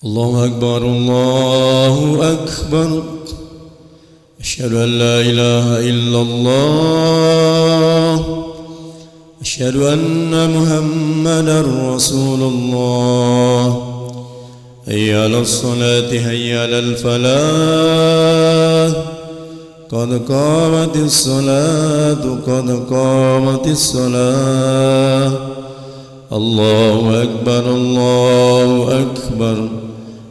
الله أكبر الله أكبر. أشهد أن لا إله إلا الله. أشهد أن محمدا رسول الله. هيا على الصلاة هيا على الفلاح. قد قامت الصلاة قد قامت الصلاة. الله أكبر الله أكبر.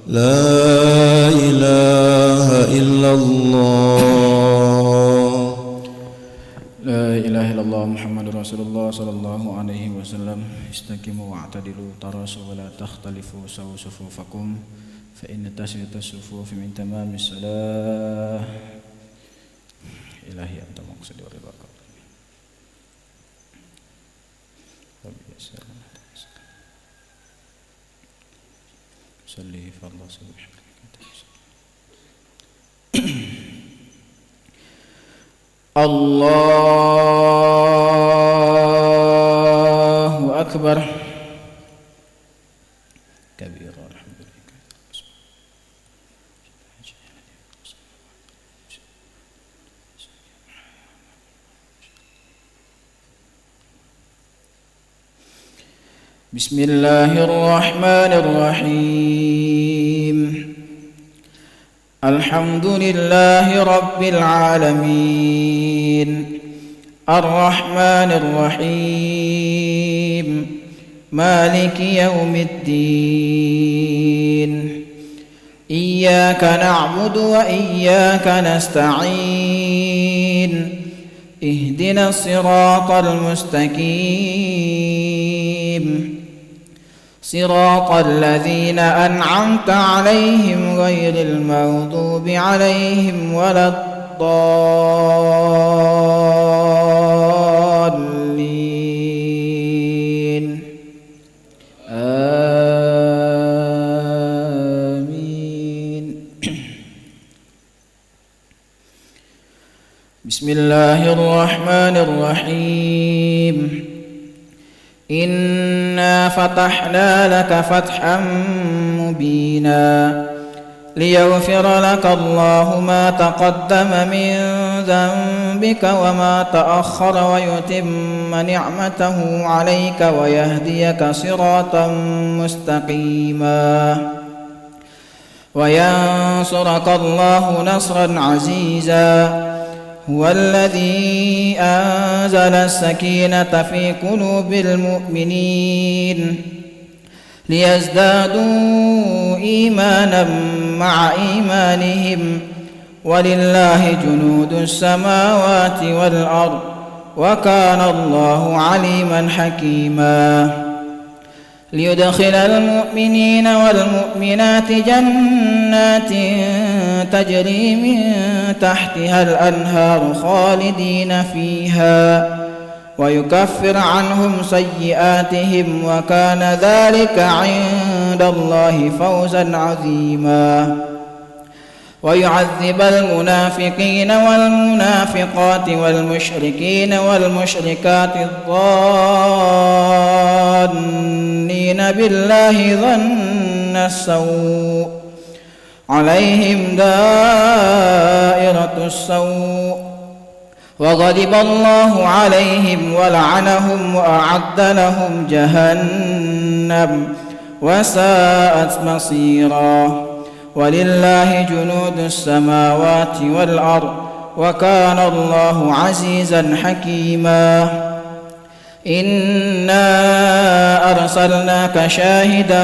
لا إله إلا الله. لا إله إلا الله محمد رسول الله صلى الله عليه وسلم. استقيموا واعتدلوا تراصوا ولا تختلفوا سووا صفوفكم فإن تسوية الصفوف من تمام الصلاة. إلهي أنت مقصدي ورضاك. صلي فرض صبح. الله أكبر كبيرا. الحمد لله. بسم الله الرحمن الرحيم. الحمد لله رب العالمين الرحمن الرحيم مالك يوم الدين. إياك نعبد وإياك نستعين. اهدنا الصراط المستقيم صراط الذين أنعمت عليهم غير المغضوب عليهم ولا الضالين. آمين. بسم الله الرحمن الرحيم. إنا فتحنا لك فتحا مبينا ليغفر لك الله ما تقدم من ذنبك وما تأخر ويتم نعمته عليك ويهديك صراطا مستقيما وينصرك الله نصرا عزيزا. هو الذي أنزل السكينة في قلوب المؤمنين ليزدادوا إيمانا مع إيمانهم ولله جنود السماوات والأرض وكان الله عليما حكيما. ليدخل المؤمنين والمؤمنات جنات تجري من تحتها الأنهار خالدين فيها ويكفر عنهم سيئاتهم وكان ذلك عند الله فوزا عظيما. ويعذب المنافقين والمنافقات والمشركين والمشركات الظانين بالله ظن السوء عليهم دائرة السوء وغضب الله عليهم ولعنهم وأعد لهم جهنم وساءت مصيرا. ولله جنود السماوات والأرض وكان الله عزيزا حكيما. إنا أرسلناك شاهدا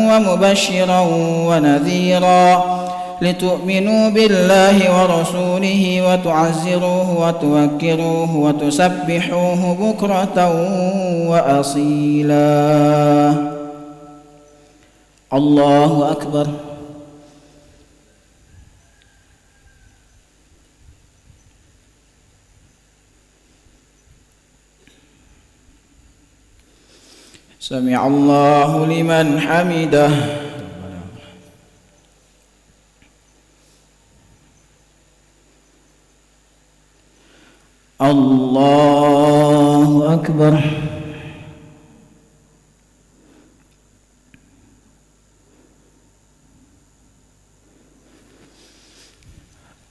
ومبشرا ونذيرا لتؤمنوا بالله ورسوله وتعزروه وتوكروه وتسبحوه بكرة وأصيلا. الله أكبر. سمع الله لمن حمده. الله أكبر.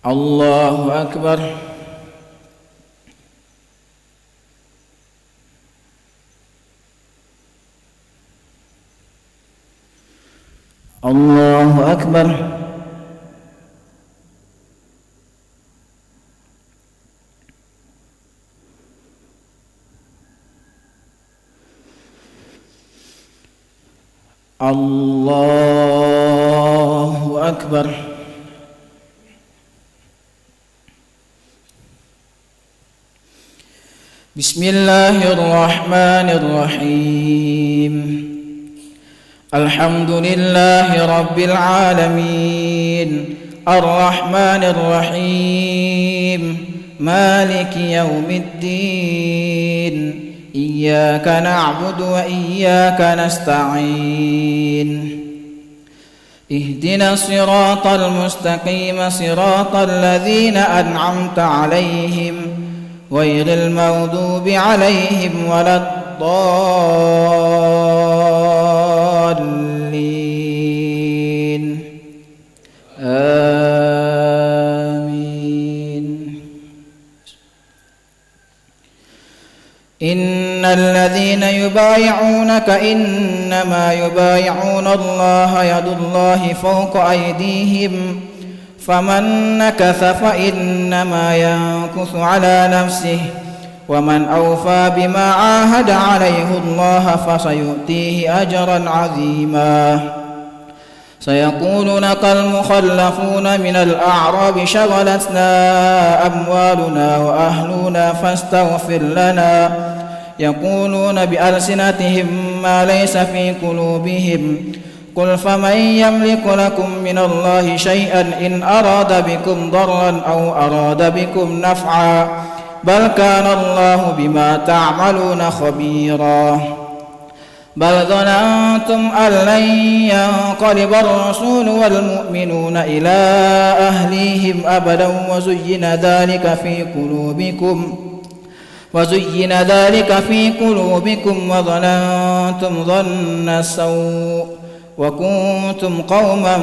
الله أكبر. الله أكبر. الله أكبر. بسم الله الرحمن الرحيم. الحمد لله رب العالمين الرحمن الرحيم مالك يوم الدين إياك نعبد وإياك نستعين اهدنا الصراط المستقيم صراط الذين أنعمت عليهم غير المغضوب عليهم ولا الضالين آمين. إن الذين يبايعونك إنما يبايعون الله يد الله فوق أيديهم فمن نكث فإنما ينكث على نفسه ومن أوفى بما عاهد عليه الله فسيؤتيه أجرا عظيما. سيقول لك المخلفون من الأعراب شغلتنا أموالنا وأهلنا فاستغفر لنا يقولون بألسنتهم ما ليس في قلوبهم قل فمن يملك لكم من الله شيئا إن أراد بكم ضرا أو أراد بكم نفعا بل كان الله بما تعملون خبيرا. بل ظننتم أن لن ينقلب الرسول والمؤمنون إلى أهليهم أبدا وزين ذلك في قلوبكم وظننتم ظن السوء وكنتم قوما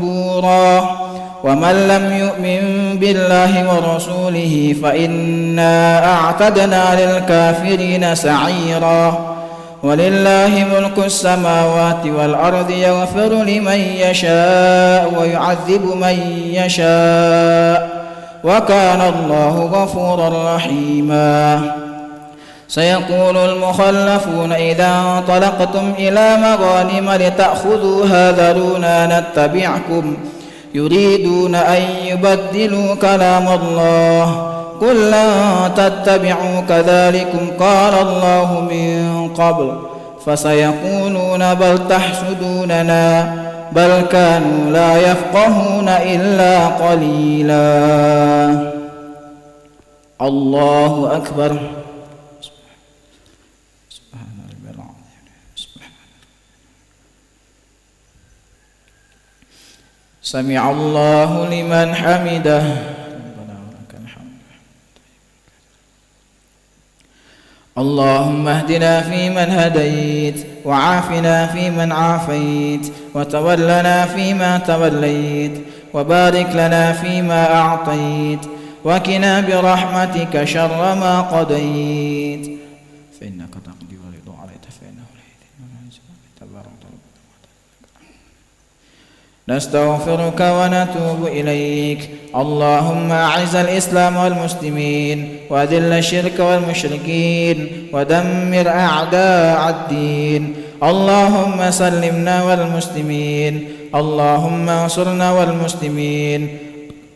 بورا. ومن لم يؤمن بالله ورسوله فإنا أعتدنا للكافرين سعيرا. ولله ملك السماوات والأرض يغفر لمن يشاء ويعذب من يشاء وكان الله غفورا رحيما. سيقول المخلفون إذا انطلقتم إلى مغانم لتأخذوها ذرونا نتبعكم يريدون أن يبدلوا كلام الله قل لن تتبعوا كذلكم قال الله من قبل فسيقولون بل تحسدوننا بل كانوا لا يفقهون إلا قليلا. الله أكبر. سمع الله لمن حمده. اللهم اهدنا فيمن هديت وعافنا فيمن عافيت وتولنا فيما توليت وبارك لنا فيما أعطيت وقنا برحمتك شر ما قضيت فإنك تقضي ولا يقضى عليك فإنه لا يذل من تبارك نستغفرك ونتوب إليك. اللهم أعز الإسلام والمسلمين وأذل الشرك والمشركين ودمر أعداء الدين. اللهم سلمنا والمسلمين. اللهم انصرنا والمسلمين.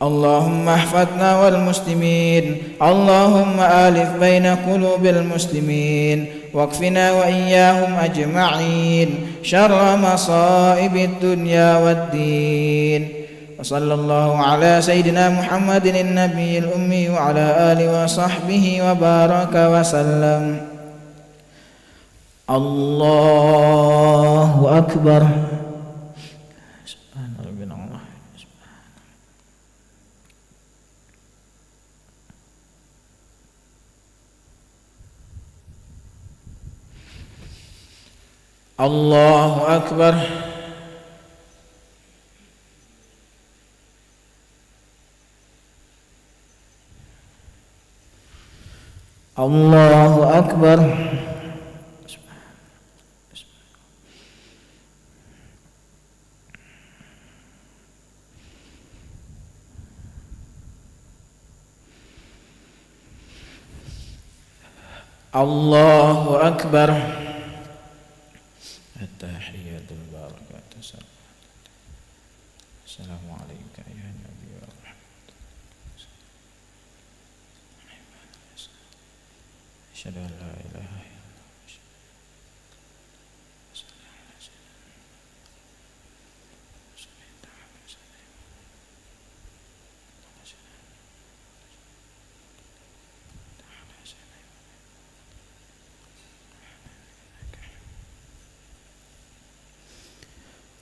اللهم احفظنا والمسلمين. اللهم آلف بين قلوب المسلمين واكفنا وإياهم أجمعين شر مصائب الدنيا والدين. وصلى الله على سيدنا محمد النبي الأمي وعلى آله وصحبه وبارك وسلم. الله أكبر. سبحان ربنا الله. الله أكبر. الله أكبر. الله أكبر. التحيات البركات. السلام عليك أيها النبي ورحمة الله. أشهد أن لا إله إلا الله.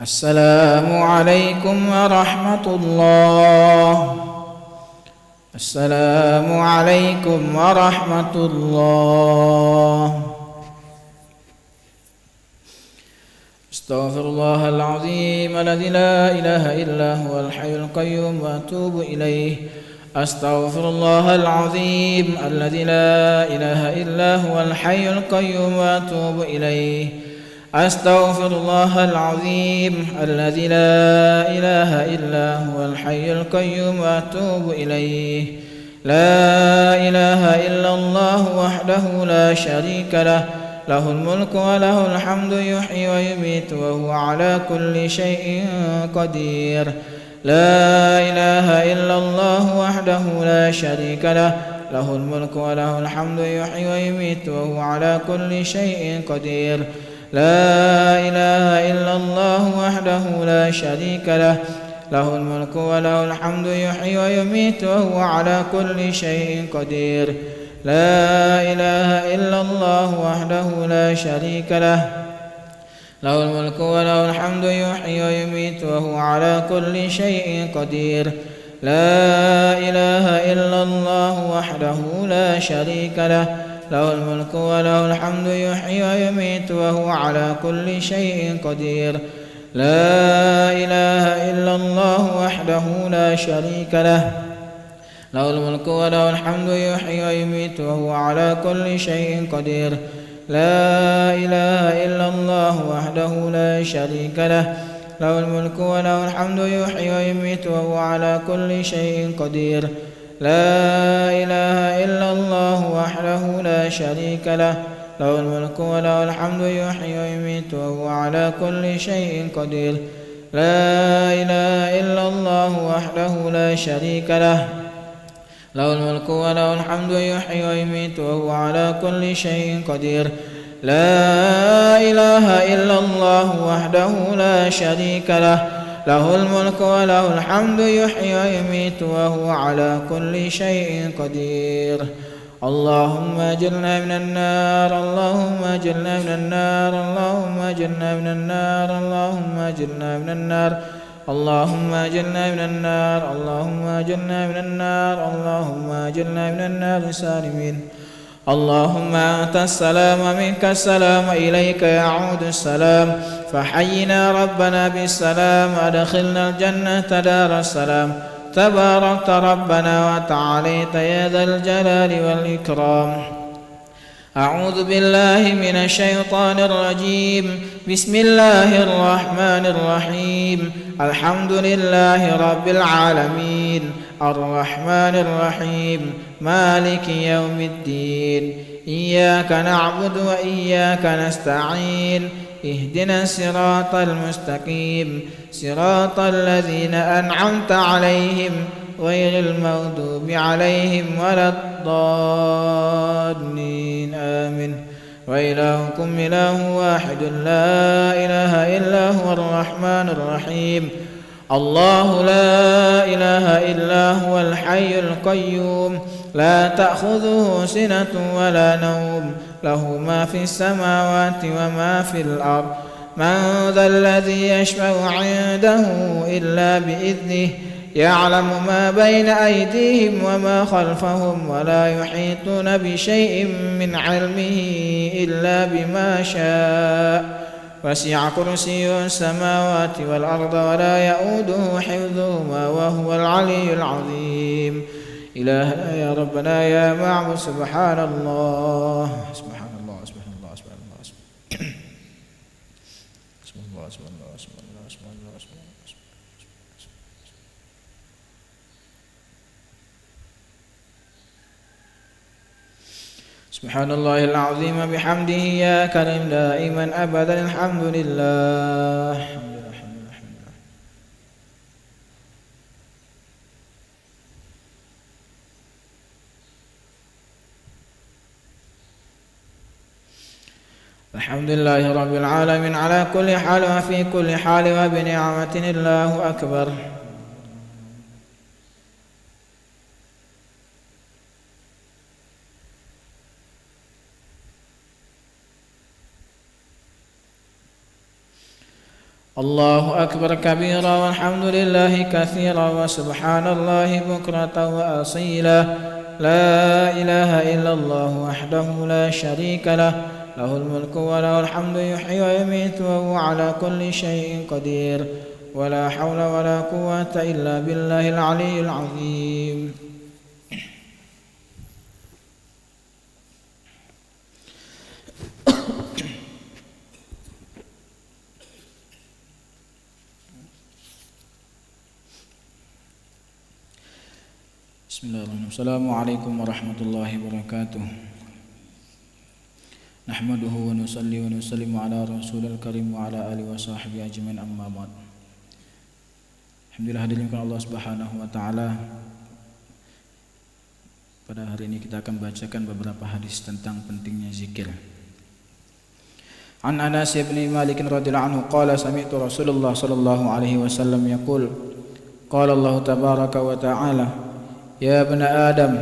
السلام عليكم ورحمة الله. السلام عليكم ورحمة الله. استغفر الله العظيم الذي لا إله إلا هو الحي القيوم وأتوب إليه. أستغفر الله العظيم الذي لا إله إلا هو الحي القيوم وأتوب إليه. أستغفر الله العظيم الذي لا إله إلا هو الحي القيوم وأتوب إليه. لا إله إلا الله وحده لا شريك له، له الملك وله الحمد يحيي ويميت وهو على كل شيء قدير. لا إله إلا الله وحده لا شريك له، له الملك وله الحمد يحيي ويميت وهو على كل شيء قدير. لا إله إلا الله وحده لا شريك له، له الملك وله الحمد يحيي ويميت وهو على كل شيء قدير. لا إله إلا الله وحده لا شريك له، له الملك وله الحمد يحيي ويميت وهو على كل شيء قدير. لا إله إلا الله وحده لا شريك له، له الملك وله الحمد يحيي ويميت وهو على كل شيء قدير. لا إله إلا الله وحده لا شريك له، له الملك وله الحمد يحيي ويميت وهو على كل شيء قدير. لا إله إلا الله وحده لا شريك له، له الملك وله الحمد يحيي ويميت وهو على كل شيء قدير. لا إله إلا الله وحده لا شريك له، له الملك وله الحمد يحيي ويميت وهو على كل شيء قدير. لا إله إلا الله وحده لا شريك له، له الملك وله الحمد يحيي ويميت وهو على كل شيء قدير. لا إله إلا الله وحده لا شريك له، له الملك وله الحمد يحيي ويميت وهو على كل شيء قدير. اللهم أجرنا من النار، اللهم أجرنا من النار، اللهم أجرنا من النار، اللهم أجرنا من النار، اللهم أجرنا من النار، اللهم أجرنا من النار، اللهم أجرنا من النار سالمين. اللهم أنت السلام ومنك السلام، إليك يعود السلام، فحينا ربنا بالسلام، أدخلنا الجنة دار السلام. تباركت ربنا وتعاليت يا ذا الجلال والإكرام. أعوذ بالله من الشيطان الرجيم. بسم الله الرحمن الرحيم. الحمد لله رب العالمين، الرحمن الرحيم، مالك يوم الدين. إياك نعبد وإياك نستعين، اهدنا الصراط المستقيم، صراط الذين أنعمت عليهم غير المغضوب عليهم ولا الضالين. آمين. وإلهكم إله واحد لا إله إلا هو الرحمن الرحيم. الله لا إله إلا هو الحي القيوم، لا تأخذه سنة ولا نوم، له ما في السماوات وما في الأرض. من ذا الذي يشفع عنده إلا بإذنه، يعلم ما بين أيديهم وما خلفهم، ولا يحيطون بشيء من علمه إلا بما شاء. وسع كرسيه السماوات والأرض ولا يؤوده حفظهما وهو العلي العظيم. إلهنا يا ربنا يا معبود سبحان الله سبحان الله سبحان الله سبحان الله سبحان الله سبحان الله سبحان الله سبحان الله سبحان الله سبحان الله العظيم بحمده يا كريم دائما أبدا الحمد لله الحمد لله رب العالمين على كل حال وفي كل حال وبنعمة الله أكبر الله أكبر كبيرا والحمد لله كثيرا وسبحان الله بكرة وأصيلا لا إله إلا الله وحده لا شريك له له الملك وله الحمد يحيي ويميت وهو على كل شيء قدير ولا حول ولا قوة إلا بالله العلي العظيم Bismillahirrahmanirrahim. Assalamualaikum warahmatullahi wabarakatuh. Nahmaduhu wa nusalli wa nusallimu ala rasulil karim wa ala alihi wa sahbihi ajmain amma ba'd. Alhamdulillah hadirin Allah Subhanahu wa taala. Pada hari ini kita akan bacakan beberapa hadis tentang pentingnya zikir. An Anas bin Malik radhiyallahu anhu qala sami'tu Rasulullah sallallahu alaihi wasallam yaqul qala Allah tabaraka wa ta'ala Ya ibn Adam,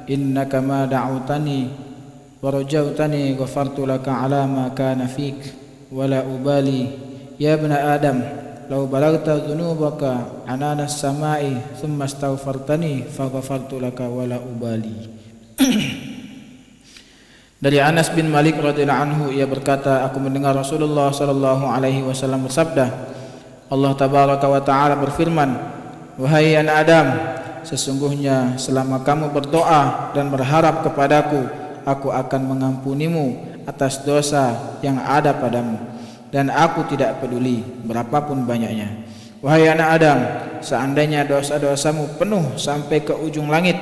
innaka ma da'utani wa rajautani ghafartu laka ala ma kana fik wa la ubali. Ya ibn Adam, law balagta dhunubaka anana as-sama'i thumma astaghfartani faghfartu laka wa la ubali. Dari Anas bin Malik radhiyallahu anhu ia berkata, aku mendengar Rasulullah sallallahu alaihi wasallam bersabda, Allah tabaraka wa taala berfirman, wahai anak Adam, sesungguhnya selama kamu berdoa dan berharap kepadaku, aku akan mengampunimu atas dosa yang ada padamu, dan aku tidak peduli berapapun banyaknya. Wahai anak Adam, seandainya dosa-dosamu penuh sampai ke ujung langit,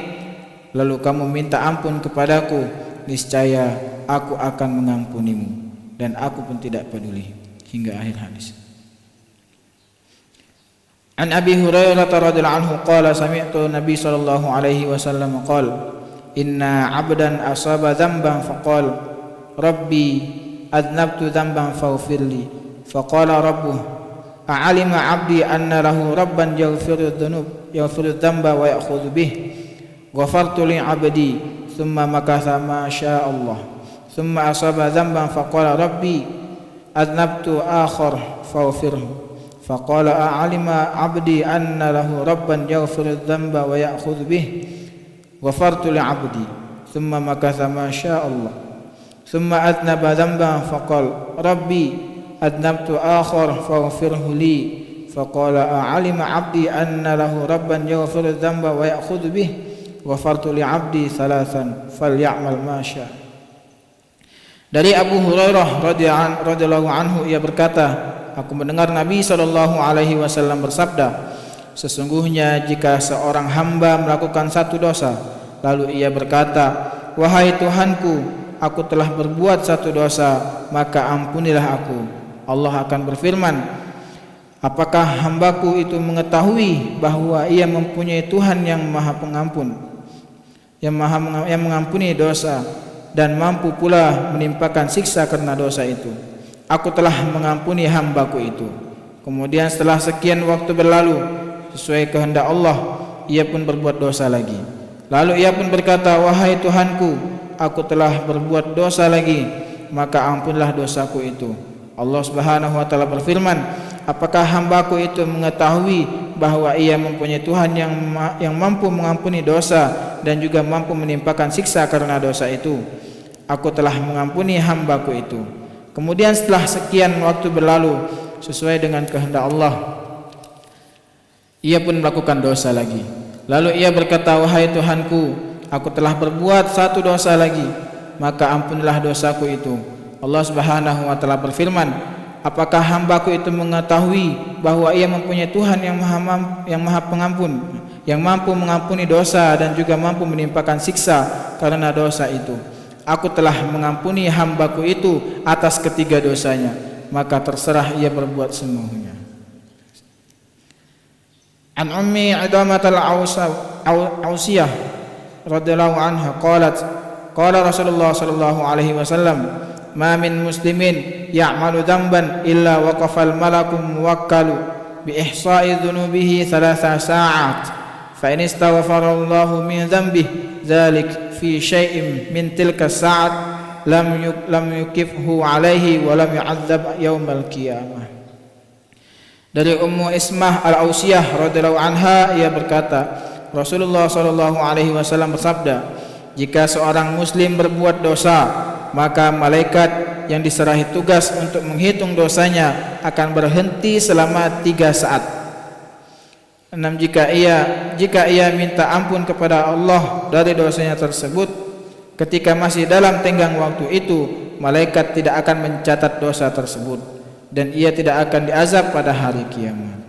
lalu kamu minta ampun kepadaku, niscaya aku akan mengampunimu, dan aku pun tidak peduli. Hingga akhir hadis. An Abi Hurairah radhiyallahu anhu qala sami'tu Nabi sallallahu alaihi wasallam qala inna 'abdan asaba dhanban faqala rabbi adnabtu dhanban faghfirli faqala rabbuh a'alima 'abdi anna lahu rabban yaghfiru dhunub yaghfiru dhanba wa ya'khudhu bih ghafartu li 'abdi thumma makatha ma syaa Allah thumma asaba dhanban faqala rabbi adnabtu akhar faghfirhu فقال أعلم عبدي أن له ربا يغفر الذنب ويأخذ به غفرت لعبدي ثم مكث ما شاء الله ثم أذنب ذنبا فقال ربي أذنبت آخر فاغفره لي فقال أعلم عبدي أن له ربا يغفر الذنب ويأخذ به غفرت لعبدي ثلاثا فليعمل ما شاء. Dari Abu Hurairah radhiyallahu anhu ia berkata, aku mendengar Nabi SAW bersabda, sesungguhnya jika seorang hamba melakukan satu dosa, lalu ia berkata, wahai Tuhanku, aku telah berbuat satu dosa, maka ampunilah aku. Allah akan berfirman, apakah hambaku itu mengetahui bahwa ia mempunyai Tuhan yang maha pengampun, yang mengampuni dosa, dan mampu pula menimpakan siksa karena dosa itu. Aku telah mengampuni hambaku itu. Kemudian setelah sekian waktu berlalu, sesuai kehendak Allah, ia pun berbuat dosa lagi. Lalu ia pun berkata, wahai Tuhanku, aku telah berbuat dosa lagi, maka ampunlah dosaku itu. Allah Subhanahu wa taala berfirman, apakah hambaku itu mengetahui bahwa ia mempunyai Tuhan yang mampu mengampuni dosa dan juga mampu menimpakan siksa karena dosa itu. Aku telah mengampuni hambaku itu. Kemudian setelah sekian waktu berlalu, sesuai dengan kehendak Allah, ia pun melakukan dosa lagi. Lalu ia berkata, wahai Tuhanku, aku telah berbuat satu dosa lagi, maka ampunilah dosaku itu. Allah Subhanahu wa taala berfirman, apakah hambaku itu mengetahui bahwa ia mempunyai Tuhan yang maha pengampun, yang mampu mengampuni dosa dan juga mampu menimpakan siksa karena dosa itu. Aku telah mengampuni hambaku itu atas ketiga dosanya, maka terserah ia berbuat semaunya. An Ummi Idamah al-Ausiyah radhiyallahu anha qalat qala Rasulullah sallallahu alaihi wasallam, ma min muslimin ya'malu dhanban illa waqafa al-malaku muwakkalu bi ihsa'i dhunubihi 3 sa'at fa in istaghfara Allahu min dhanbihi dhalik fi syai'in min tilka sa'at lam yukifhu alaihi wa lam yu'adzab yaumal qiyamah. Dari Ummu Ismah al-Ausiyah radhiyallahu anha, ia berkata, Rasulullah sallallahu alaihi wasallam bersabda, jika seorang muslim berbuat dosa, maka malaikat yang diserahi tugas untuk menghitung dosanya akan berhenti selama 3 saat. 6. Jika ia minta ampun kepada Allah dari dosanya tersebut, ketika masih dalam tenggang waktu itu, malaikat tidak akan mencatat dosa tersebut dan ia tidak akan diazab pada hari kiamat.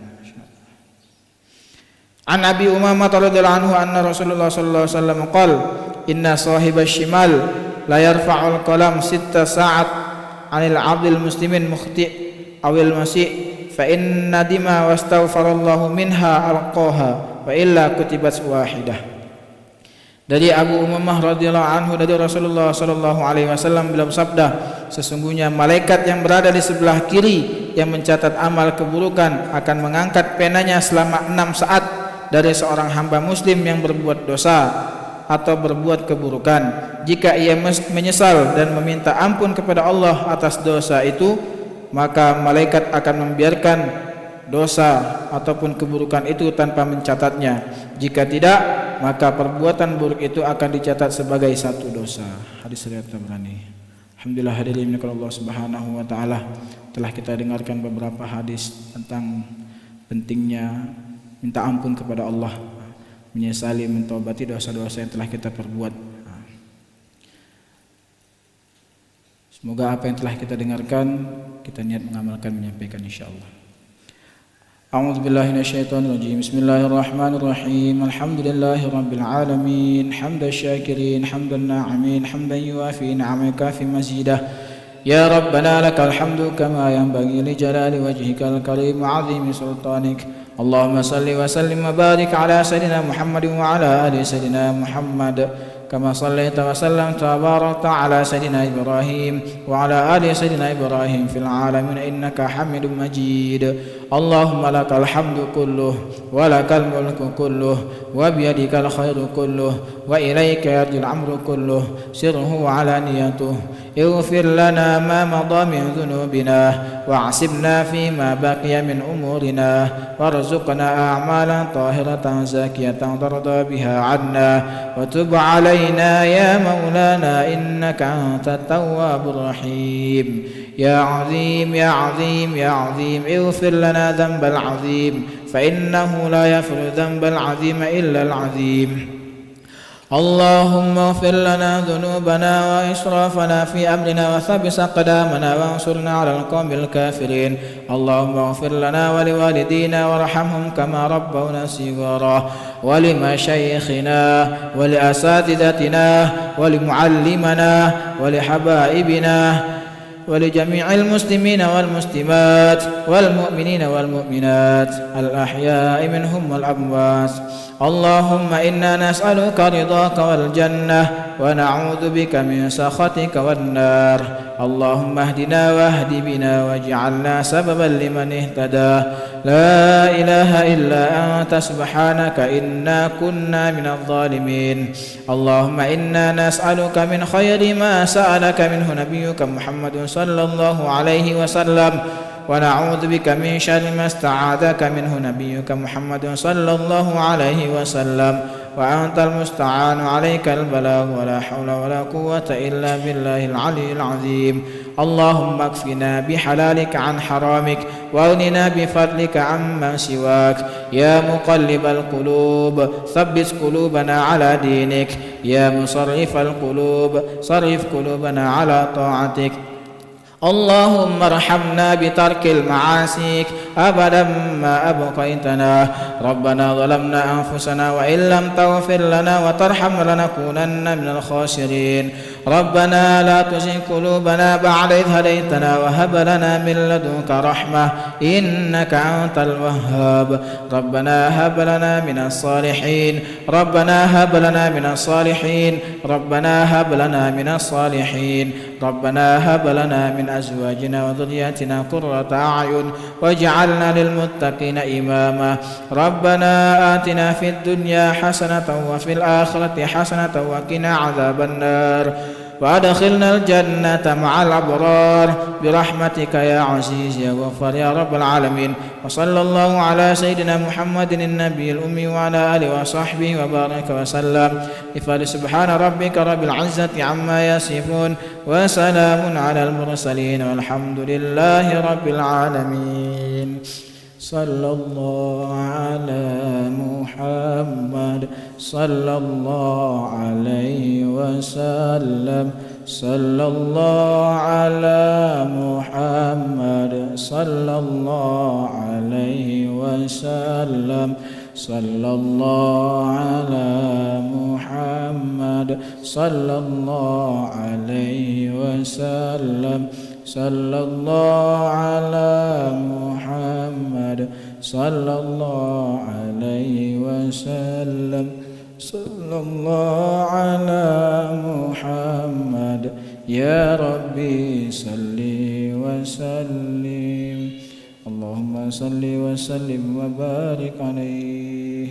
An Abi Umamah radhiyallahu anhu anna Rasulullah sallallahu alaihi wasallam qala, inna sahibasy shimal la yarfa'ul qalam 6 sa'at 'anil 'abdil muslimin mukhti' awil masi' fa in nadima wastaghfarallahu minha alqaha wa illa kutibat wahidah. Dari Abu Umamah radhiyallahu anhu dari Rasulullah sallallahu alaihi wasallam beliau bersabda, sesungguhnya malaikat yang berada di sebelah kiri yang mencatat amal keburukan akan mengangkat penanya selama 6 saat dari seorang hamba muslim yang berbuat dosa atau berbuat keburukan. Jika ia menyesal dan meminta ampun kepada Allah atas dosa itu, maka malaikat akan membiarkan dosa ataupun keburukan itu tanpa mencatatnya. Jika tidak, maka perbuatan buruk itu akan dicatat sebagai satu dosa. Hadis riwayat Tabrani. Alhamdulillah, hadirin Allah Subhanahu wa taala, telah kita dengarkan beberapa hadis tentang pentingnya minta ampun kepada Allah, menyesali, mentobati dosa-dosa yang telah kita perbuat. Semoga apa yang telah kita dengarkan kita niat mengamalkan, menyampaikan insyaallah. A'udzu billahi minasyaitonir rajim. Bismillahirrahmanirrahim. Alhamdulillahi rabbil alamin. Hamdan syakirin, hamdan na'imin, hamdan yuafi ni'amaka fi mazidah. Ya Rabbana lakal hamdu kama yanbaghi li jalali wajhikal karim wa 'azimi sultanik. Allahumma salli wa sallim wa barik ala sayyidina Muhammadin wa ala ali sayyidina Muhammad kama sallaita wa sallamta wa barakta ala sayyidina Ibrahim wa ala ali sayyidina Ibrahim fil alamin innaka Hamidum Majid. Allahumma lakal hamdu kulluh wa lakal mulku kulluh wa biyadikal khairu kulluh wa ilayka yarjil amru kulluh sirruhu wa alaniyatuh. اغفر لنا ما مضى من ذنوبنا واعصمنا فيما بقي من أمورنا وارزقنا أعمالا طاهرة زاكية ترضى بها عنا وتب علينا يا مولانا إنك أنت التواب الرحيم. يا عظيم يا عظيم يا عظيم اغفر لنا ذنب العظيم فإنه لا يغفر ذنب العظيم إلا العظيم. اللهم اغفر لنا ذنوبنا وإسرافنا في أمرنا وثبت أقدامنا وانصرنا على القوم الكافرين. اللهم اغفر لنا ولوالدينا وارحمهم كما ربونا صغارا ولمشايخنا ولأساتذتنا ولمعلمنا ولحبائبنا ولجميع المسلمين والمسلمات والمؤمنين والمؤمنات الأحياء منهم والأموات. اللهم إنا نسألك رضاك والجنة ونعوذ بك من سخطك والنار. اللهم اهدنا واهد بنا واجعلنا سببا لمن اهتدى. لا إله إلا أنت سبحانك إنا كنا من الظالمين. اللهم إنا نسألك من خير ما سألك منه نبيك محمد صلى الله عليه وسلم ونعوذ بك من شر ما استعاذك منه نبيك محمد صلى الله عليه وسلم. وأنت المستعان عليك البلاغ ولا حول ولا قوة إلا بالله العلي العظيم اللهم اكفنا بحلالك عن حرامك واغننا بفضلك عمن سواك يا مقلب القلوب ثبت قلوبنا على دينك يا مصرف القلوب صرف قلوبنا على طاعتك اللهم ارحمنا بترك المعاصي أبدا ما أبقيتنا ربنا ظلمنا أنفسنا وإن لم تغفر لنا وترحمنا لنكونن من الخاسرين ربنا لا تزغ قلوبنا بعد إذ هديتنا وهب لنا من لدنك رحمة إنك أنت الوهاب ربنا هب لنا من الصالحين ربنا هب لنا من الصالحين ربنا هب لنا من الصالحين ربنا هب لنا من أزواجنا وذرياتنا قرة أعين واجعلنا للمتقين إماما ربنا آتنا في الدنيا حسنة وفي الآخرة حسنة وقنا عذاب النار وأدخلنا الجنة مع الأبرار برحمتك يا عزيز يا غفار يا رب العالمين وصلى الله على سيدنا محمد النبي الأمي وعلى آله وصحبه وبارك وسلم إفضل سبحان ربك رب العزة عما يصفون وسلام على المرسلين والحمد لله رب العالمين صلى الله على محمد صلى الله عليه وسلم صلى الله على محمد صلى الله عليه وسلم صلى الله على محمد صلى الله عليه وسلم صلى الله على محمد صلى الله عليه وسلم صلى الله على محمد يا ربي صل وسلم اللهم صل وسلم وبارك عليه.